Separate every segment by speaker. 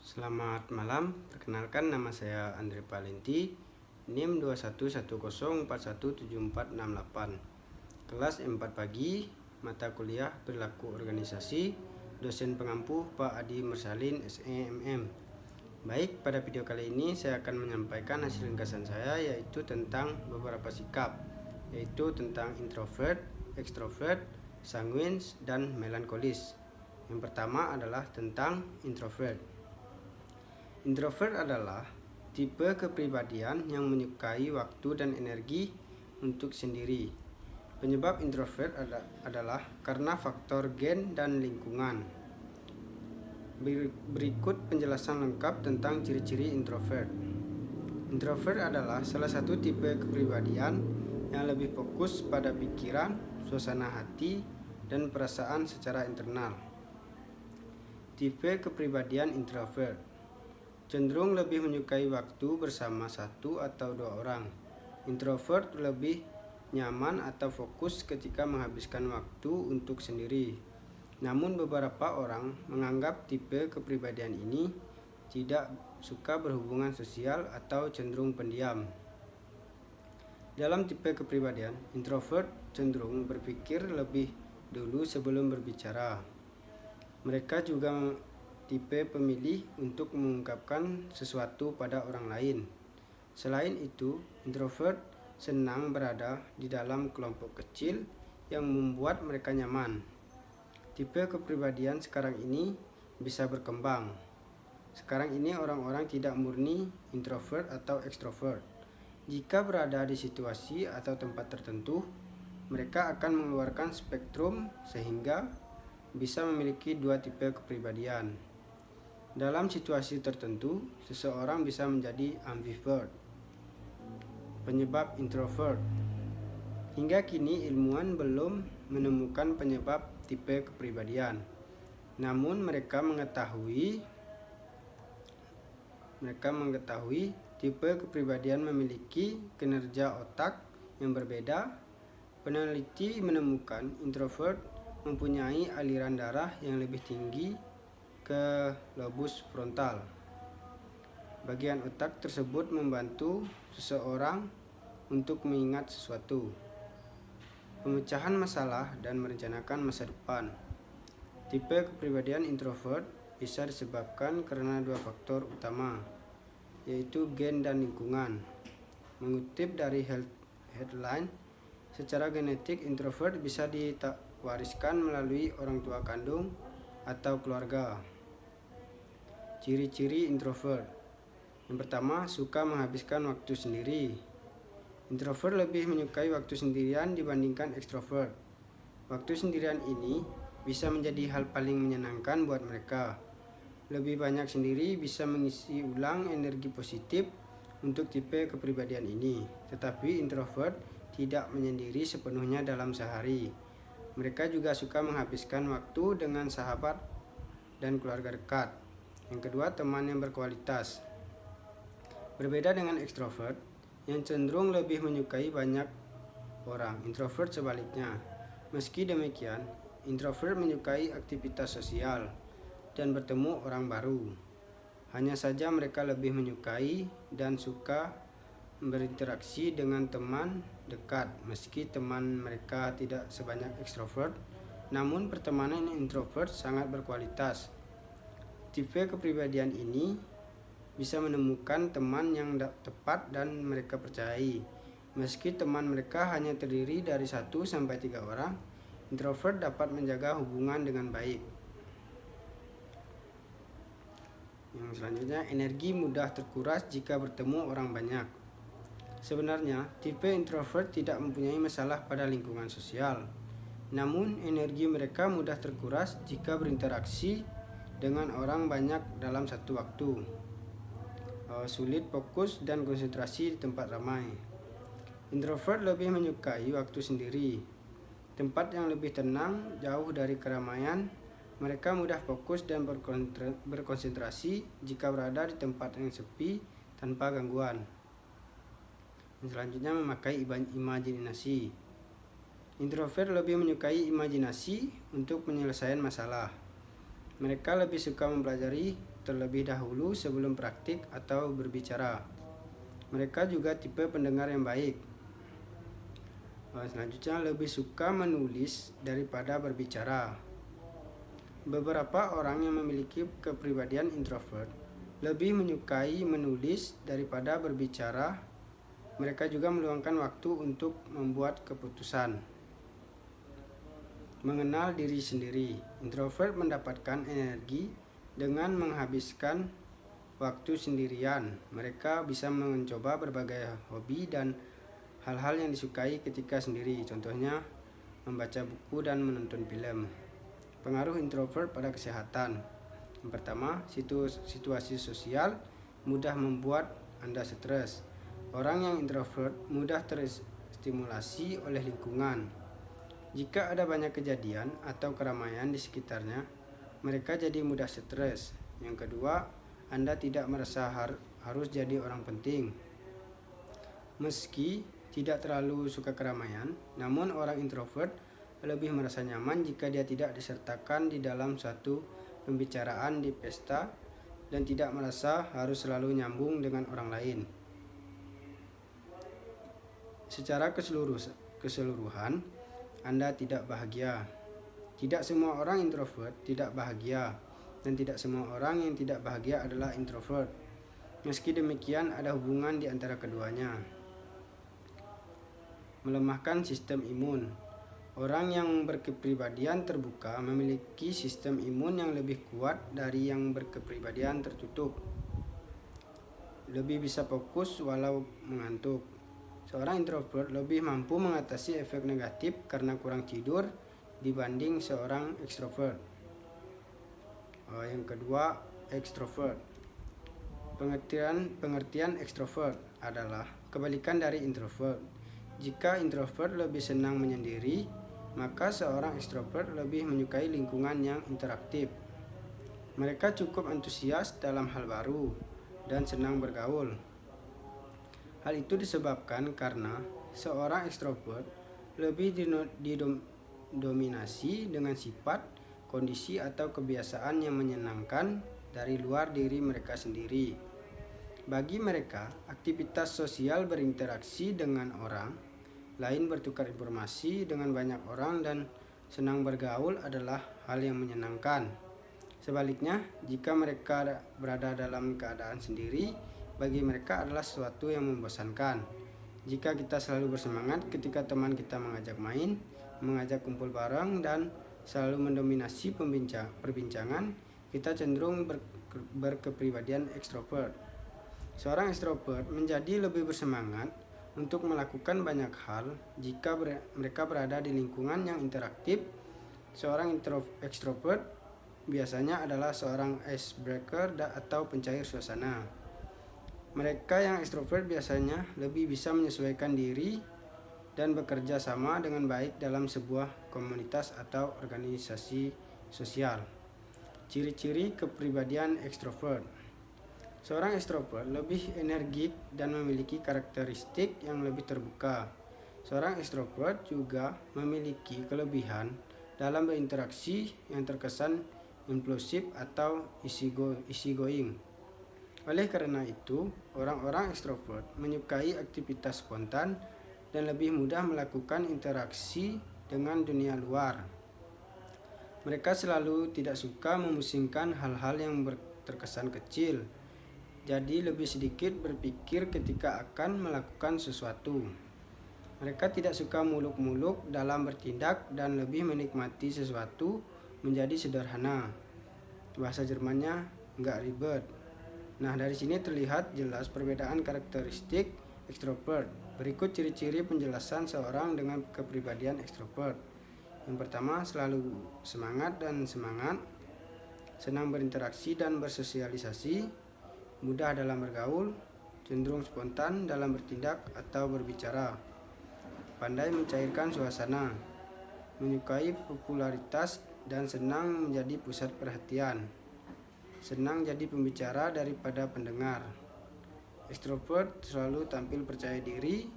Speaker 1: Selamat malam, perkenalkan nama saya Andre Valenti, NIM 2110417468, kelas 4 pagi, mata kuliah perilaku organisasi, dosen pengampu Pak Adi Mursalin SEMM. Baik, pada video kali ini saya akan menyampaikan hasil ringkasan saya, yaitu tentang beberapa sikap, yaitu tentang introvert, extrovert, sanguins, dan melankolis. Yang pertama adalah tentang introvert. Introvert adalah tipe kepribadian yang menyukai waktu dan energi untuk sendiri. Penyebab introvert adalah karena faktor gen dan lingkungan. Berikut penjelasan lengkap tentang ciri-ciri introvert. Introvert adalah salah satu tipe kepribadian yang lebih fokus pada pikiran, suasana hati, dan perasaan secara internal. Tipe kepribadian introvert cenderung lebih menyukai waktu bersama satu atau dua orang. Introvert lebih nyaman atau fokus ketika menghabiskan waktu untuk sendiri. Namun beberapa orang menganggap tipe kepribadian ini tidak suka berhubungan sosial atau cenderung pendiam. Dalam tipe kepribadian, introvert cenderung berpikir lebih dulu sebelum berbicara. Mereka juga tipe pemilih untuk mengungkapkan sesuatu pada orang lain. Selain itu, introvert senang berada di dalam kelompok kecil yang membuat mereka nyaman. Tipe kepribadian sekarang ini bisa berkembang. Sekarang ini orang-orang tidak murni introvert atau extrovert. Jika berada di situasi atau tempat tertentu, mereka akan mengeluarkan spektrum sehingga bisa memiliki dua tipe kepribadian. Dalam situasi tertentu, seseorang bisa menjadi ambivert. Penyebab introvert. Hingga kini ilmuwan belum menemukan penyebab tipe kepribadian. Namun mereka mengetahui tipe kepribadian memiliki kinerja otak yang berbeda. Peneliti menemukan introvert mempunyai aliran darah yang lebih tinggi ke lobus frontal. Bagian otak tersebut membantu seseorang untuk mengingat sesuatu, pemecahan masalah, dan merencanakan masa depan. Tipe kepribadian introvert bisa disebabkan karena dua faktor utama, yaitu gen dan lingkungan. Mengutip dari Headline, secara genetik introvert bisa diwariskan melalui orang tua kandung atau keluarga. Ciri-ciri introvert. Yang pertama, suka menghabiskan waktu sendiri. Introvert lebih menyukai waktu sendirian dibandingkan extrovert. Waktu sendirian ini bisa menjadi hal paling menyenangkan buat mereka. Lebih banyak sendiri bisa mengisi ulang energi positif untuk tipe kepribadian ini. Tetapi introvert tidak menyendiri sepenuhnya dalam sehari. Mereka juga suka menghabiskan waktu dengan sahabat dan keluarga dekat. Yang kedua, teman yang berkualitas. Berbeda dengan ekstrovert yang cenderung lebih menyukai banyak orang, introvert sebaliknya. Meski demikian, introvert menyukai aktivitas sosial dan bertemu orang baru. Hanya saja mereka lebih menyukai dan suka berinteraksi dengan teman dekat. Meski teman mereka tidak sebanyak ekstrovert, namun pertemanan introvert sangat berkualitas. Tipe kepribadian ini bisa menemukan teman yang tepat dan mereka percayai. Meski teman mereka hanya terdiri dari 1 sampai 3 orang, introvert dapat menjaga hubungan dengan baik. Yang selanjutnya, energi mudah terkuras jika bertemu orang banyak. Sebenarnya, tipe introvert tidak mempunyai masalah pada lingkungan sosial. Namun, energi mereka mudah terkuras jika berinteraksi dengan orang banyak dalam satu waktu. Sulit fokus dan konsentrasi di tempat ramai. Introvert lebih menyukai waktu sendiri. Tempat yang lebih tenang, jauh dari keramaian. Mereka mudah fokus dan berkonsentrasi jika berada di tempat yang sepi tanpa gangguan. Yang selanjutnya, memakai imajinasi. Introvert lebih menyukai imajinasi untuk penyelesaian masalah. Mereka lebih suka mempelajari terlebih dahulu sebelum praktik atau berbicara. Mereka juga tipe pendengar yang baik. Selanjutnya, lebih suka menulis daripada berbicara. Beberapa orang yang memiliki kepribadian introvert lebih menyukai menulis daripada berbicara. Mereka juga meluangkan waktu untuk membuat keputusan. Mengenal diri sendiri. Introvert mendapatkan energi dengan menghabiskan waktu sendirian. Mereka bisa mencoba berbagai hobi dan hal-hal yang disukai ketika sendiri. Contohnya, membaca buku dan menonton film. Pengaruh introvert pada kesehatan. Yang pertama, situasi sosial mudah membuat Anda stres. Orang yang introvert mudah terstimulasi oleh lingkungan. Jika ada banyak kejadian atau keramaian di sekitarnya, mereka jadi mudah stres. Yang kedua, Anda tidak merasa harus jadi orang penting. Meski tidak terlalu suka keramaian, namun orang introvert lebih merasa nyaman jika dia tidak disertakan di dalam suatu pembicaraan di pesta dan tidak merasa harus selalu nyambung dengan orang lain. Secara keseluruhan, Anda tidak bahagia. Tidak semua orang introvert tidak bahagia, dan tidak semua orang yang tidak bahagia adalah introvert. Meski demikian, ada hubungan di antara keduanya. Melemahkan sistem imun. Orang yang berkepribadian terbuka memiliki sistem imun yang lebih kuat dari yang berkepribadian tertutup. Lebih bisa fokus walau mengantuk. Seorang introvert lebih mampu mengatasi efek negatif karena kurang tidur dibanding seorang ekstrovert. Yang kedua, ekstrovert. Pengertian ekstrovert adalah kebalikan dari introvert. Jika introvert lebih senang menyendiri, maka seorang ekstrovert lebih menyukai lingkungan yang interaktif. Mereka cukup antusias dalam hal baru dan senang bergaul. Hal itu disebabkan karena seorang ekstrovert lebih didominasi dengan sifat, kondisi, atau kebiasaan yang menyenangkan dari luar diri mereka sendiri. Bagi mereka, aktivitas sosial berinteraksi dengan orang lain, bertukar informasi dengan banyak orang, dan senang bergaul adalah hal yang menyenangkan. Sebaliknya, jika mereka berada dalam keadaan sendiri, bagi mereka adalah sesuatu yang membosankan. Jika kita selalu bersemangat ketika teman kita mengajak main, mengajak kumpul bareng, dan selalu mendominasi perbincangan, kita cenderung berkepribadian ekstrovert. Seorang ekstrovert menjadi lebih bersemangat untuk melakukan banyak hal jika mereka berada di lingkungan yang interaktif. Seorang ekstrovert biasanya adalah seorang icebreaker atau pencair suasana. Mereka yang ekstrovert biasanya lebih bisa menyesuaikan diri dan bekerja sama dengan baik dalam sebuah komunitas atau organisasi sosial. Ciri-ciri kepribadian ekstrovert. Seorang ekstrovert lebih energik dan memiliki karakteristik yang lebih terbuka. Seorang ekstrovert juga memiliki kelebihan dalam berinteraksi yang terkesan impulsif atau easygoing. Oleh karena itu, orang-orang ekstrovert menyukai aktivitas spontan dan lebih mudah melakukan interaksi dengan dunia luar. Mereka selalu tidak suka memusingkan hal-hal yang terkesan kecil, jadi lebih sedikit berpikir ketika akan melakukan sesuatu. Mereka tidak suka muluk-muluk dalam bertindak dan lebih menikmati sesuatu menjadi sederhana. Bahasa Jermannya nggak ribet. Nah, dari sini terlihat jelas perbedaan karakteristik ekstrovert. Berikut ciri-ciri penjelasan seorang dengan kepribadian ekstrovert. Yang pertama, selalu semangat, senang berinteraksi dan bersosialisasi, mudah dalam bergaul, cenderung spontan dalam bertindak atau berbicara, pandai mencairkan suasana, menyukai popularitas dan senang menjadi pusat perhatian. Senang jadi pembicara daripada pendengar. Ekstrovert selalu tampil percaya diri,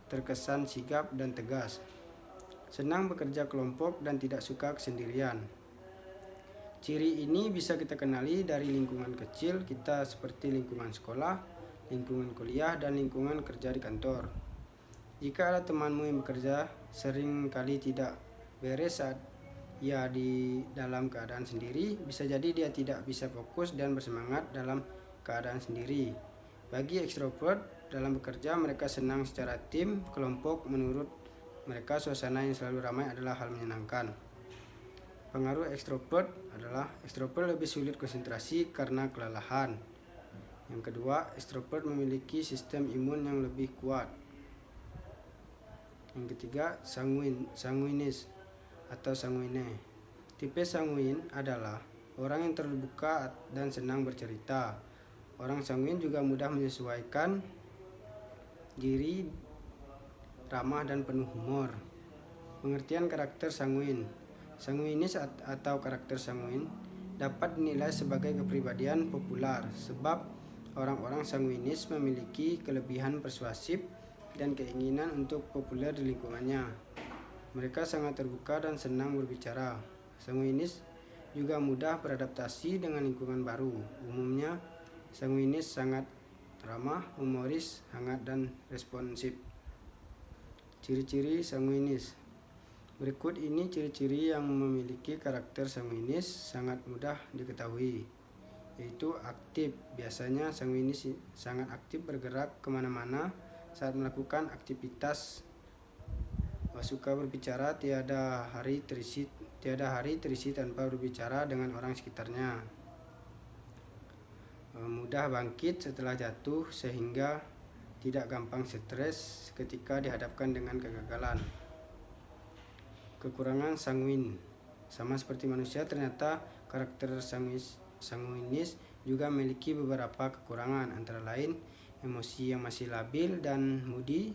Speaker 1: terkesan sigap dan tegas. Senang bekerja kelompok dan tidak suka kesendirian. Ciri ini bisa kita kenali dari lingkungan kecil kita seperti lingkungan sekolah, lingkungan kuliah, dan lingkungan kerja di kantor. Jika ada temanmu yang bekerja sering kali tidak beres saat ia di dalam keadaan sendiri, bisa jadi dia tidak bisa fokus dan bersemangat dalam keadaan sendiri. Bagi ekstrovert, dalam bekerja mereka senang secara tim, kelompok. Menurut mereka, suasana yang selalu ramai adalah hal menyenangkan. Pengaruh ekstrovert adalah ekstrovert lebih sulit konsentrasi karena kelelahan. Yang kedua, ekstrovert memiliki sistem imun yang lebih kuat. Yang ketiga, sanguinis atau sanguine. Tipe sanguin adalah orang yang terbuka dan senang bercerita. Orang sanguin juga mudah menyesuaikan diri, ramah, dan penuh humor. Pengertian karakter sanguin. Sanguinis atau karakter sanguin dapat dinilai sebagai kepribadian populer sebab orang-orang sanguinis memiliki kelebihan persuasif dan keinginan untuk populer di lingkungannya. Mereka sangat terbuka dan senang berbicara. Sanguinis juga mudah beradaptasi dengan lingkungan baru. Umumnya, sanguinis sangat ramah, humoris, hangat, dan responsif. Ciri-ciri sanguinis. Berikut ini ciri-ciri yang memiliki karakter sanguinis sangat mudah diketahui, yaitu aktif. Biasanya sanguinis sangat aktif bergerak kemana-mana saat melakukan aktivitas. Suka berbicara, tiada hari terisi tanpa berbicara dengan orang sekitarnya. Mudah bangkit setelah jatuh sehingga tidak gampang stres ketika dihadapkan dengan kegagalan. Kekurangan sanguin. Sama seperti manusia, ternyata karakter sanguinis juga memiliki beberapa kekurangan, antara lain emosi yang masih labil dan moody,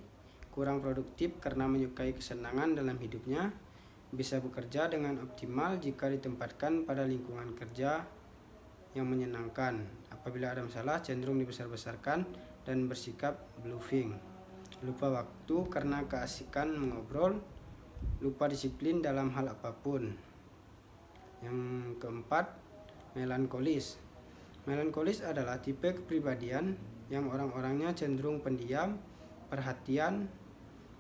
Speaker 1: kurang produktif karena menyukai kesenangan dalam hidupnya, bisa bekerja dengan optimal jika ditempatkan pada lingkungan kerja yang menyenangkan. Apabila ada masalah, cenderung dibesar-besarkan dan bersikap bluffing. Lupa waktu karena keasikan mengobrol, lupa disiplin dalam hal apapun. Yang keempat, melankolis. Melankolis adalah tipe kepribadian yang orang-orangnya cenderung pendiam, perhatian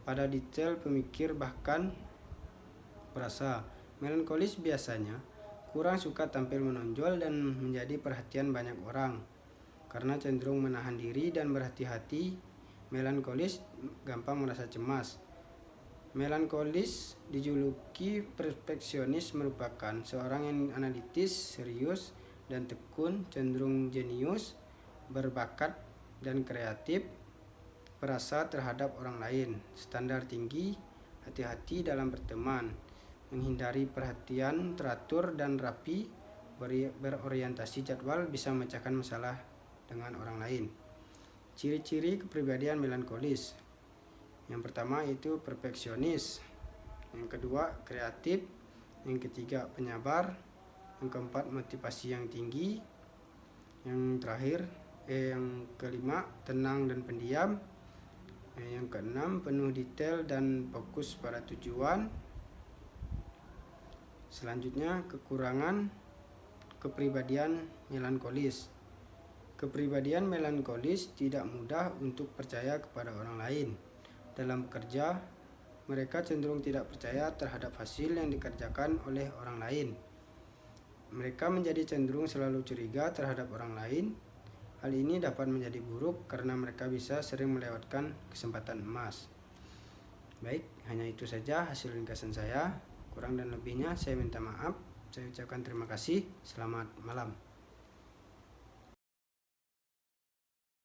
Speaker 1: pada detail, pemikir, bahkan perasa. Melankolis biasanya kurang suka tampil menonjol dan menjadi perhatian banyak orang. Karena cenderung menahan diri dan berhati-hati, melankolis gampang merasa cemas. Melankolis dijuluki perfeksionis, merupakan seorang yang analitis, serius, dan tekun, cenderung jenius, berbakat, dan kreatif, perasa terhadap orang lain, standar tinggi, hati-hati dalam berteman, menghindari perhatian teratur dan rapi, berorientasi jadwal, bisa memecahkan masalah dengan orang lain. Ciri-ciri kepribadian melankolis. Yang pertama itu perfeksionis, yang kedua kreatif, yang ketiga penyabar, yang keempat motivasi yang tinggi, yang terakhir yang kelima tenang dan pendiam, yang keenam penuh detail dan fokus pada tujuan. Selanjutnya, kekurangan kepribadian melankolis. Kepribadian melankolis tidak mudah untuk percaya kepada orang lain. Dalam bekerja, mereka cenderung tidak percaya terhadap hasil yang dikerjakan oleh orang lain. Mereka menjadi cenderung selalu curiga terhadap orang lain. Hal ini dapat menjadi buruk karena mereka bisa sering melewatkan kesempatan emas. Baik, hanya itu saja hasil ringkasan saya. Kurang dan lebihnya saya minta maaf. Saya ucapkan terima kasih. Selamat malam.